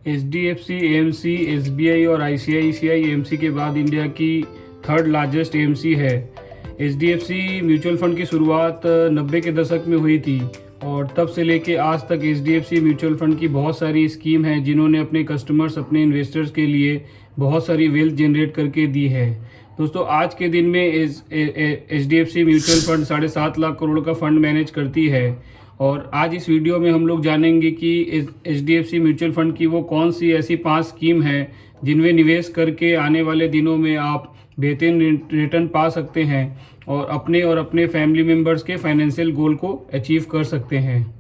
HDFC, AMC, SBI और ICICI AMC के बाद इंडिया की थर्ड लार्जेस्ट AMC है। HDFC म्यूचुअल फंड की शुरुआत 90 के दशक में हुई थी और तब से लेके आज तक HDFC म्यूचुअल फंड की बहुत सारी स्कीम हैं जिन्होंने अपने कस्टमर्स, अपने इन्वेस्टर्स के लिए बहुत सारी वेल्थ जनरेट करके दी है। दोस्तों, आज के दिन में HDFC mutual fund 7.5 lakh crore का फंड मैनेज करती है और आज इस वीडियो में हम लोग जानेंगे कि HDFC म्यूचुअल फंड की वो कौन सी ऐसी 5 स्कीम है जिनमें निवेश करके आने वाले दिनों में आप बेहतरीन रिटर्न पा सकते हैं और अपने फैमिली मेम्बर्स के फाइनेंशियल गोल को अचीव कर सकते हैं।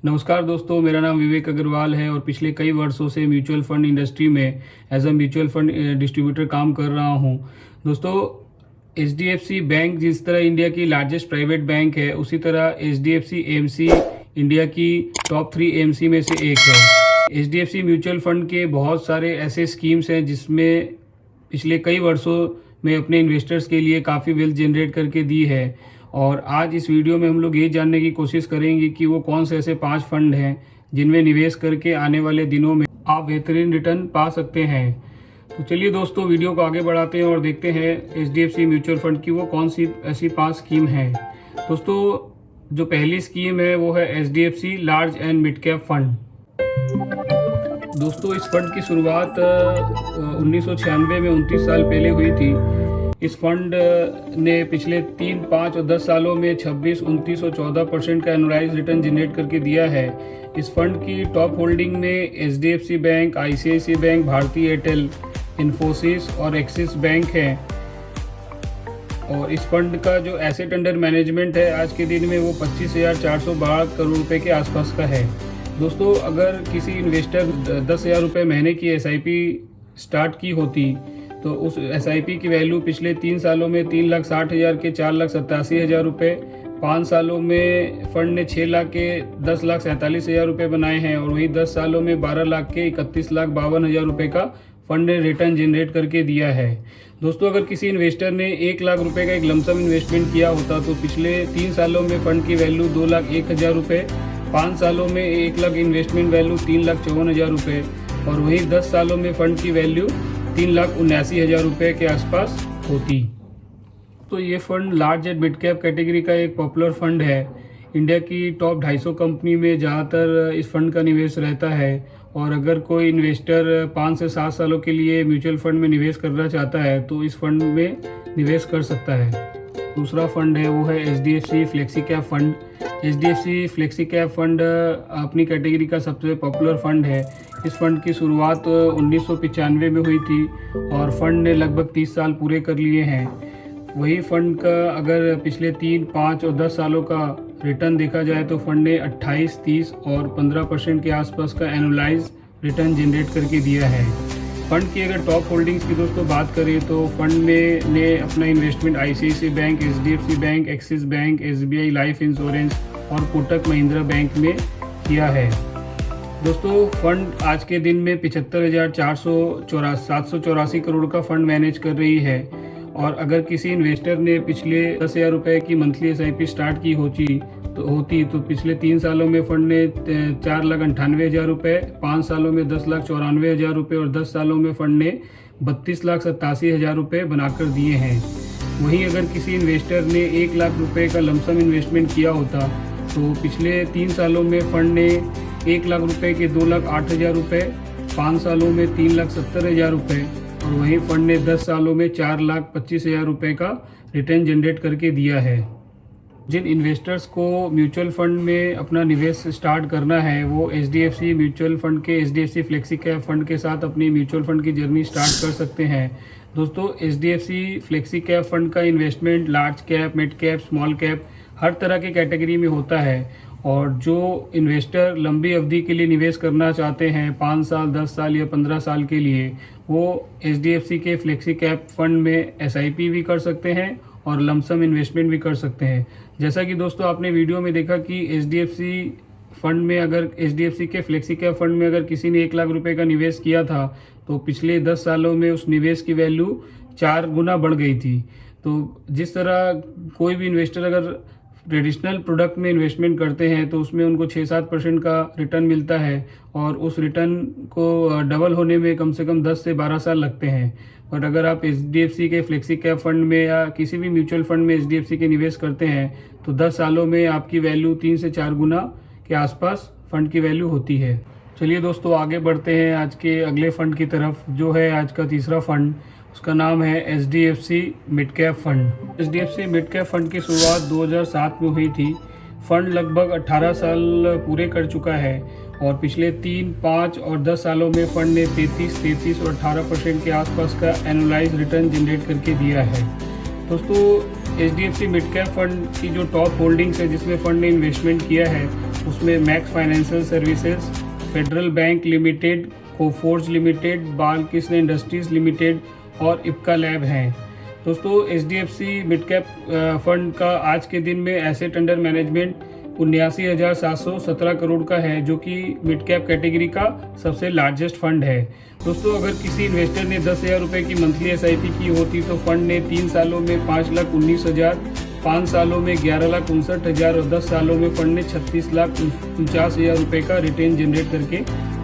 नमस्कार दोस्तों, मेरा नाम विवेक अग्रवाल है और पिछले कई वर्षों से म्यूचुअल फंड इंडस्ट्री में as a mutual fund distributor काम कर रहा हूं। दोस्तों, HDFC बैंक जिस तरह इंडिया की लार्जेस्ट प्राइवेट बैंक है, उसी तरह HDFC AMC इंडिया की टॉप 3 AMC में से एक है। HDFC म्यूचुअल फंड के बहुत सारे ऐसे स्कीम्स हैं जिसमें पिछले कई वर्षों में अपने इन्वेस्टर्स के लिए काफ़ी वेल्थ जनरेट करके दी है और आज इस वीडियो में हम लोग ये जानने की कोशिश करेंगे कि वो कौन से ऐसे 5 फंड हैं जिनमें निवेश करके आने वाले दिनों में आप बेहतरीन रिटर्न पा सकते हैं। तो चलिए दोस्तों, वीडियो को आगे बढ़ाते हैं और देखते हैं HDFC म्यूचुअल फंड की वो कौन सी ऐसी 5 स्कीम हैं। दोस्तों, जो पहली स्कीम है वो है HDFC large and mid cap fund. दोस्तों, इस फंड की शुरुआत 1996 में 29 साल पहले हुई थी। इस फंड ने पिछले 3, 5 और 10 सालों में 26, 29 और 14% का एनुअलाइज रिटर्न जनरेट करके दिया है। इस फंड की टॉप होल्डिंग में HDFC Bank, ICICI Bank, Bharti Airtel, Infosys और एक्सिस बैंक है और इस फंड का जो एसेट अंडर मैनेजमेंट है आज के दिन में वो 25,412 करोड़ रुपए के आसपास का है। दोस्तों, अगर किसी इन्वेस्टर 10,000 रुपये महीने की SIP स्टार्ट की होती तो उस SIP की वैल्यू पिछले 3 सालों में 3,60,000 के 4,87,000 रुपये, 5 सालों में फंड ने 6 लाख के 10,47,000 रुपये बनाए हैं और वही 10 सालों में 12 लाख के 31,52,000 रुपये का फंड ने रिटर्न जनरेट करके दिया है। दोस्तों, अगर किसी इन्वेस्टर ने 1 लाख रुपए का एक लमसम इन्वेस्टमेंट किया होता तो पिछले 3 सालों में फंड की वैल्यू 2,01,000 रुपये, 5 सालों में 1 लाख इन्वेस्टमेंट वैल्यू 3,54,000 रुपये और वहीं 10 सालों में फंड की वैल्यू 3,79,000 रुपये के आसपास होती। तो ये fund large and mid cap category का एक पॉपुलर फंड है। इंडिया की टॉप 250 कंपनी में ज़्यादातर इस फंड का निवेश रहता है और अगर कोई इन्वेस्टर 5 से 7 सालों के लिए म्यूचुअल फंड में निवेश करना चाहता है तो इस फंड में निवेश कर सकता है। दूसरा फंड है वो है HDFC flexi cap fund. HDFC flexi cap fund अपनी कैटेगरी का सबसे पॉपुलर फंड है। इस फंड की शुरुआत 1995 में हुई थी और फंड ने लगभग 30 साल पूरे कर लिए हैं। वही फंड का अगर पिछले 3, 5 और 10 सालों का रिटर्न देखा जाए तो फंड ने 28, 30 और 15% के आसपास का एनुअलाइज रिटर्न जनरेट करके दिया है। फंड की अगर टॉप होल्डिंग्स की दोस्तों बात करें तो फंड में ने अपना investment ICICI bank, HDFC bank, axis bank, SBI life insurance और कोटक महिंद्रा बैंक में किया है। दोस्तों, फंड आज के दिन में 75,784 करोड़ का फंड मैनेज कर रही है और अगर किसी इन्वेस्टर ने पिछले 10,000 रुपये की मंथली SIP स्टार्ट की होती तो पिछले 3 सालों में फंड ने 4,98,000 रुपये, 5 सालों में 10,94,000 रुपये और 10 सालों में फंड ने 32,87,000 रुपये बनाकर दिए हैं। वहीं अगर किसी इन्वेस्टर ने 1 लाख रुपये का लमसम इन्वेस्टमेंट किया होता तो पिछले 3 सालों में फंड ने 1 लाख रुपये के 2,08,000 रुपये, 5 सालों में 3,70,000 रुपये और वहीं फंड ने 10 सालों में 4,25,000 रुपये का रिटर्न जनरेट करके दिया है। जिन इन्वेस्टर्स को म्यूचुअल फंड में अपना निवेश स्टार्ट करना है वो HDFC म्यूचुअल फंड के HDFC फ्लेक्सी कैप फंड के साथ अपनी म्यूचुअल फंड की जर्नी स्टार्ट कर सकते हैं। दोस्तों, HDFC फ्लेक्सी कैप फंड का investment large cap, mid cap, small cap हर तरह की कैटेगरी में होता है और जो इन्वेस्टर लंबी अवधि के लिए निवेश करना चाहते हैं 5 साल, 10 साल या 15 साल के लिए, वो HDFC के फ्लेक्सी कैप फंड में SIP भी कर सकते हैं और लमसम इन्वेस्टमेंट भी कर सकते हैं। जैसा कि दोस्तों आपने वीडियो में देखा कि HDFC फंड में अगर HDFC के फ्लेक्सी कैप फंड में अगर किसी ने 1 लाख रुपए का निवेश किया था तो पिछले 10 सालों में उस निवेश की वैल्यू 4 गुना बढ़ गई थी। तो जिस तरह कोई भी इन्वेस्टर अगर ट्रेडिशनल प्रोडक्ट में इन्वेस्टमेंट करते हैं तो उसमें उनको 6-7% का रिटर्न मिलता है और उस रिटर्न को डबल होने में कम से कम 10 से 12 साल लगते हैं। बट अगर आप HDFC के फ्लेक्सी कैप फंड में या किसी भी म्यूचुअल फंड में HDFC के निवेश करते हैं तो 10 सालों में आपकी वैल्यू 3 से 4 गुना के आसपास फंड की वैल्यू होती है। चलिए दोस्तों, आगे बढ़ते हैं आज के अगले फंड की तरफ, जो है आज का तीसरा फंड। उसका नाम है HDFC mid cap fund. HDFC mid cap fund की शुरुआत 2007 में हुई थी। फंड लगभग 18 साल पूरे कर चुका है और पिछले 3, 5 और 10 सालों में फंड ने 33 और 18% के आसपास का एनुअलाइज रिटर्न जनरेट करके दिया है। दोस्तों, HDFC मिड कैप फंड की जो टॉप होल्डिंग्स है जिसमें फंड ने इन्वेस्टमेंट किया है उसमें max financial services, federal bank limited, Coforge limited, Balkrishna industries limited और इप्का लैब हैं। दोस्तों, HDFC मिड कैप फंड का आज के दिन में एसेट अंडर मैनेजमेंट 79,717 करोड़ का है, जो कि मिड कैप कैटेगरी का सबसे लार्जेस्ट फंड है। दोस्तों, अगर किसी इन्वेस्टर ने 10,000 रुपये की मंथली SIP की होती तो फंड ने 3 सालों में 5,19,000, 5 सालों में 11,59,000 और 10 सालों में फंड ने 36,49,000 रुपये का रिटर्न जनरेट करके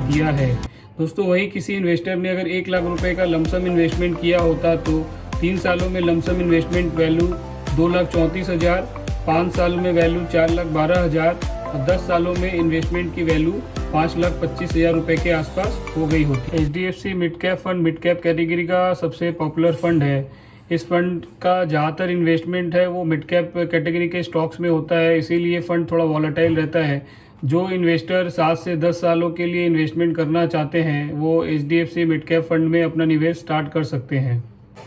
दिया है। दोस्तों, वही किसी इन्वेस्टर ने अगर 1 लाख रुपए का लमसम इन्वेस्टमेंट किया होता तो 3 सालों में लमसम इन्वेस्टमेंट वैल्यू 2,34,000, 5 सालों में वैल्यू 4,12,000 और 10 सालों में इन्वेस्टमेंट की वैल्यू 5,25,000 रुपये के आसपास हो गई होती। HDFC mid cap fund mid cap category का सबसे पॉपुलर फंड है। इस फंड का ज़्यादातर इन्वेस्टमेंट है वो मिड कैप कैटेगरी के स्टॉक्स में होता है, इसीलिए फंड थोड़ा वॉलेटाइल रहता है। जो इन्वेस्टर 7 से 10 सालों के लिए इन्वेस्टमेंट करना चाहते हैं वो HDFC मिड कैप फंड में अपना निवेश स्टार्ट कर सकते हैं।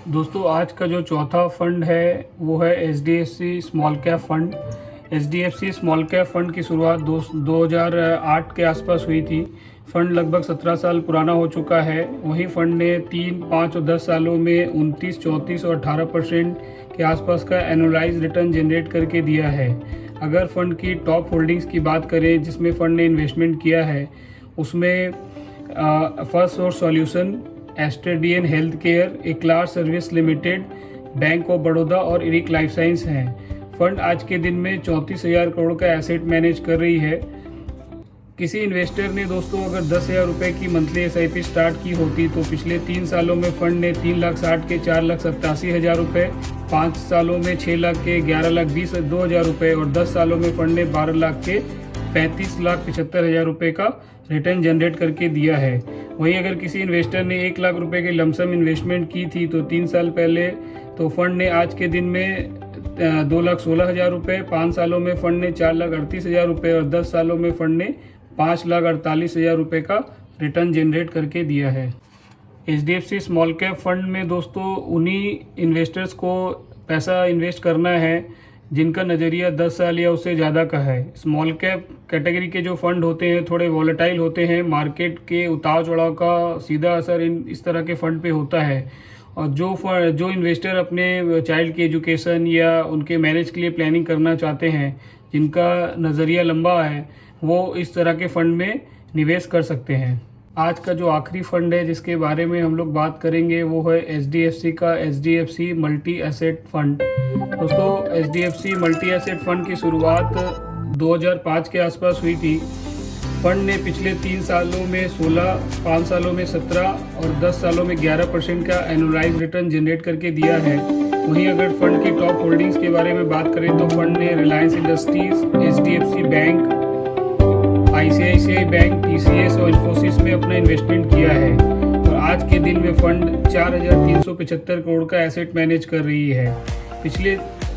दोस्तों, आज का जो चौथा फंड है वो है HDFC small cap fund. HDFC small cap fund की शुरुआत 2008 के आसपास हुई थी। फंड लगभग 17 साल पुराना हो चुका है। वही फंड ने 3, 5 और 10 सालों में 29, 34 और 18% के आसपास का एनुअलाइज रिटर्न जनरेट करके दिया है। अगर फंड की टॉप होल्डिंग्स की बात करें जिसमें फ़ंड ने इन्वेस्टमेंट किया है उसमें फर्स्ट सोर्स सॉल्यूशन, एस्ट्रेडियन health care, eClerx service limited, bank of Baroda और इरिक लाइफ साइंस हैं। फंड आज के दिन में 34,000 करोड़ का एसेट मैनेज कर रही है। किसी इन्वेस्टर ने दोस्तों अगर 10,000 रुपये की मंथली SIP स्टार्ट की होती तो पिछले 3 सालों में फंड ने 3,60,000 के 4,87,000 रुपये, 5 सालों में 6 लाख के 11,22,000 रुपये और 10 सालों में फंड ने 12 लाख के 35,75,000 रुपये का रिटर्न जनरेट करके दिया है। वहीं अगर किसी इन्वेस्टर ने 1 लाख रुपये के लमसम इन्वेस्टमेंट की थी तो 3 साल पहले तो फंड ने आज के दिन में 2,16,000 रुपये, 5 सालों में फंड ने 4,38,000 रुपये और 10 सालों में फंड ने 5,48,000 रुपये का रिटर्न जनरेट करके दिया है। HDFC स्मॉल कैप फंड में दोस्तों उन्हीं इन्वेस्टर्स को पैसा इन्वेस्ट करना है जिनका नज़रिया 10 साल या उससे ज़्यादा का है। स्मॉल कैप कैटेगरी के जो फंड होते हैं थोड़े वॉलेटाइल होते हैं, मार्केट के उतार चढ़ाव का सीधा असर इस तरह के फंड पे होता है। और जो इन्वेस्टर अपने चाइल्ड की एजुकेशन या उनके मैरिज के लिए प्लानिंग करना चाहते हैं, जिनका नज़रिया लंबा है, वो इस तरह के फ़ंड में निवेश कर सकते हैं। आज का जो आखिरी फंड है जिसके बारे में हम लोग बात करेंगे वो है HDFC का HDFC मल्टी एसेट फंड। दोस्तों, HDFC मल्टी एसेट फंड की शुरुआत 2005 के आसपास हुई थी। फंड ने पिछले 3 सालों में 16, 5 सालों में 17 और 10 सालों में 11% का एनुअलाइज रिटर्न जनरेट करके दिया है। वहीं अगर फंड की टॉप होल्डिंग्स के बारे में बात करें तो फंड ने Reliance industries, HDFC Bank, ICICI bank, TCS और इन्फोसिस में अपना इन्वेस्टमेंट किया है और आज के दिन में फंड 4,375 करोड़ का एसेट मैनेज कर रही है।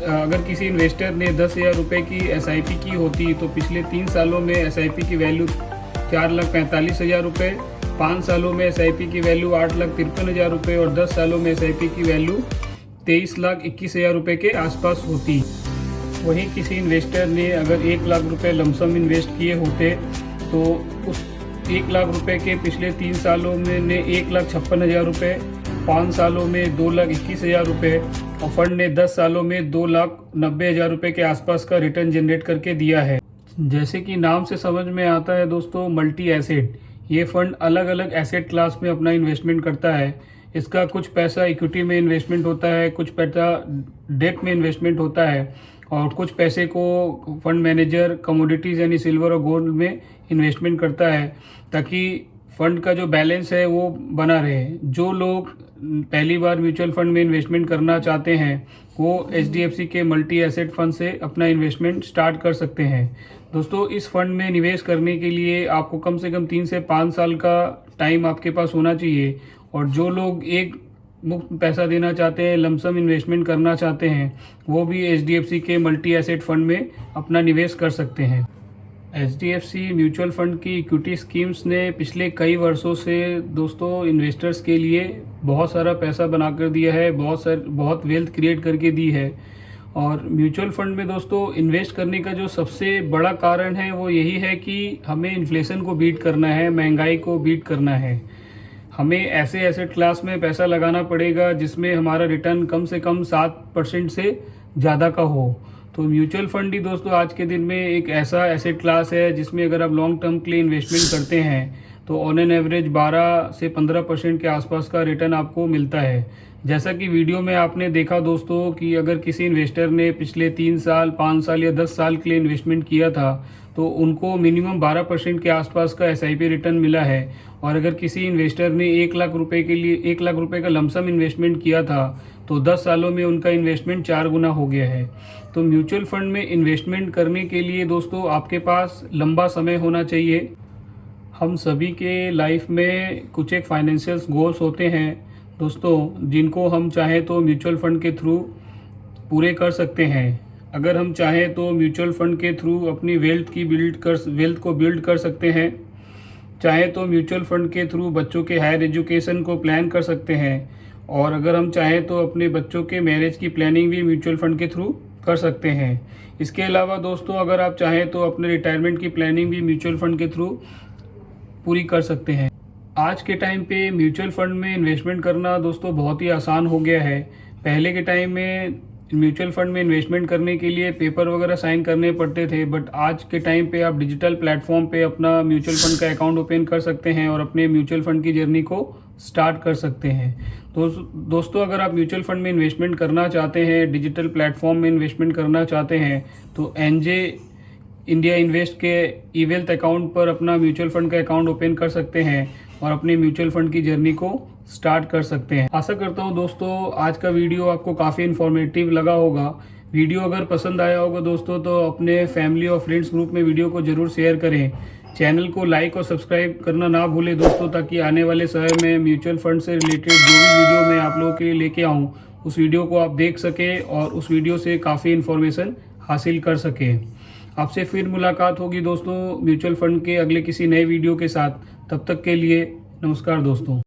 अगर किसी इन्वेस्टर ने 10,000 रुपये की SIP की होती तो पिछले 3 सालों में SIP की वैल्यू 4,45,000 रुपये, 5 सालों में SIP की वैल्यू 8,53,000 रुपये और 10 सालों में SIP की वैल्यू 23,21,000 रुपये के आसपास होती। वहीं किसी इन्वेस्टर ने अगर 1 लाख रुपए लमसम इन्वेस्ट किए होते तो उस 1 लाख रुपए के पिछले 3 सालों में ने 1,56,000 रुपये, 5 सालों में 2,21,000 रुपये और फंड ने 10 सालों में 2,90,000 रुपये के आसपास का रिटर्न जनरेट करके दिया है। जैसे कि नाम से समझ में आता है दोस्तों, मल्टी एसेट, ये फंड अलग अलग एसेट क्लास में अपना इन्वेस्टमेंट करता है। इसका कुछ पैसा इक्विटी में इन्वेस्टमेंट होता है, कुछ पैसा डेट में इन्वेस्टमेंट होता है और कुछ पैसे को फंड मैनेजर कमोडिटीज़ यानी सिल्वर और गोल्ड में इन्वेस्टमेंट करता है ताकि फंड का जो बैलेंस है वो बना रहे। जो लोग पहली बार म्यूचुअल फंड में इन्वेस्टमेंट करना चाहते हैं वो HDFC के मल्टी एसेट फंड से अपना इन्वेस्टमेंट स्टार्ट कर सकते हैं। दोस्तों, इस फंड में निवेश करने के लिए आपको कम से कम 3 से 5 साल का टाइम आपके पास होना चाहिए। और जो लोग एक मुफ्त पैसा देना चाहते हैं, लमसम इन्वेस्टमेंट करना चाहते हैं, वो भी HDFC के मल्टी एसेट फंड में अपना निवेश कर सकते हैं। HDFC म्यूचुअल फंड की इक्विटी स्कीम्स ने पिछले कई वर्षों से दोस्तों इन्वेस्टर्स के लिए बहुत सारा पैसा बनाकर दिया है, बहुत वेल्थ क्रिएट करके दी है। और म्यूचुअल फंड में दोस्तों इन्वेस्ट करने का जो सबसे बड़ा कारण है वो यही है कि हमें इन्फ्लेशन को बीट करना है, महंगाई को बीट करना है। हमें ऐसे एसेट क्लास में पैसा लगाना पड़ेगा जिसमें हमारा रिटर्न कम से कम 7% से ज़्यादा का हो। तो म्यूचुअल फंड ही दोस्तों आज के दिन में एक ऐसा एसेट क्लास है जिसमें अगर आप लॉन्ग टर्म के लिए इन्वेस्टमेंट करते हैं तो ऑन एन एवरेज 12 से 15% के आसपास का रिटर्न आपको मिलता है। जैसा कि वीडियो में आपने देखा दोस्तों कि अगर किसी इन्वेस्टर ने पिछले 3 साल, 5 साल या 10 साल के लिए इन्वेस्टमेंट किया था तो उनको मिनिमम 12% के आसपास का SIP रिटर्न मिला है। और अगर किसी इन्वेस्टर ने 1 लाख रुपए के लिए 1 लाख रुपए का लमसम इन्वेस्टमेंट किया था तो 10 सालों में उनका इन्वेस्टमेंट 4 गुना हो गया है। तो म्यूचुअल फंड में इन्वेस्टमेंट करने के लिए दोस्तों आपके पास लंबा समय होना चाहिए। हम सभी के लाइफ में कुछ एक फाइनेंशियल गोल्स होते हैं दोस्तों, जिनको हम चाहें तो म्यूचुअल फंड के थ्रू पूरे कर सकते हैं। अगर हम चाहें तो म्यूचुअल फंड के थ्रू अपनी वेल्थ को बिल्ड कर सकते हैं। चाहे तो म्यूचुअल फंड के थ्रू बच्चों के हायर एजुकेशन को प्लान कर सकते हैं। और अगर हम चाहें तो अपने बच्चों के मैरिज की प्लानिंग भी म्यूचुअल फंड के थ्रू कर सकते हैं। इसके अलावा दोस्तों अगर आप चाहें तो अपने रिटायरमेंट की प्लानिंग भी म्यूचुअल फंड के थ्रू पूरी कर सकते हैं। आज के टाइम पे म्यूचुअल फंड में इन्वेस्टमेंट करना दोस्तों बहुत ही आसान हो गया है। पहले के टाइम में म्यूचुअल फंड में इन्वेस्टमेंट करने के लिए पेपर वगैरह साइन करने पड़ते थे, बट आज के टाइम पे आप डिजिटल प्लेटफॉर्म पे अपना म्यूचुअल फंड का अकाउंट ओपन कर सकते हैं और अपने म्यूचुअल फंड की जर्नी को स्टार्ट कर सकते हैं। तो दोस्तों अगर आप म्यूचुअल फंड में इन्वेस्टमेंट करना चाहते हैं, डिजिटल प्लेटफॉर्म में इन्वेस्टमेंट करना चाहते हैं तो NJ इंडिया इन्वेस्ट के ईवेल्थ अकाउंट पर अपना म्यूचुअल फंड का अकाउंट ओपन कर सकते हैं और अपने म्यूचुअल फंड की जर्नी को स्टार्ट कर सकते हैं। आशा करता हूं दोस्तों आज का वीडियो आपको काफ़ी इन्फॉर्मेटिव लगा होगा। वीडियो अगर पसंद आया होगा दोस्तों तो अपने फैमिली और फ्रेंड्स ग्रुप में वीडियो को जरूर शेयर करें। चैनल को लाइक और सब्सक्राइब करना ना भूलें दोस्तों, ताकि आने वाले समय में म्यूचुअल फंड से रिलेटेड जो भी वीडियो मैं आप लोगों के लिए लेके आऊँ उस वीडियो को आप देख सकें और उस वीडियो से काफ़ी इन्फॉर्मेशन हासिल कर सकें। आपसे फिर मुलाकात होगी दोस्तों म्यूचुअल फंड के अगले किसी नए वीडियो के साथ। तब तक के लिए नमस्कार दोस्तों।